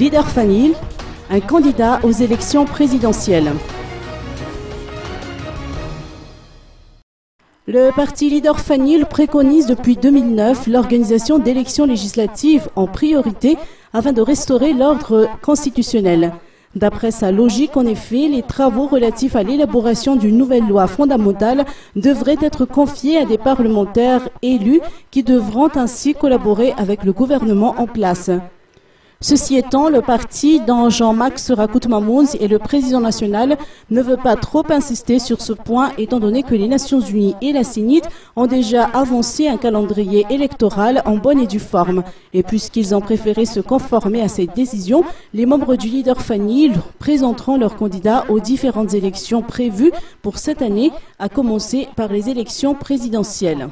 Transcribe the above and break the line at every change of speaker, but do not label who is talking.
Leader Fanil, un candidat aux élections présidentielles. Le parti Leader Fanil préconise depuis 2009 l'organisation d'élections législatives en priorité afin de restaurer l'ordre constitutionnel. D'après sa logique, en effet, les travaux relatifs à l'élaboration d'une nouvelle loi fondamentale devraient être confiés à des parlementaires élus qui devront ainsi collaborer avec le gouvernement en place. Ceci étant, le parti dont Jean-Max Rakout Mamounz est le président national ne veut pas trop insister sur ce point étant donné que les Nations Unies et la CENIT ont déjà avancé un calendrier électoral en bonne et due forme. Et puisqu'ils ont préféré se conformer à cette décision, les membres du Leader Fanil présenteront leurs candidats aux différentes élections prévues pour cette année, à commencer par les élections présidentielles.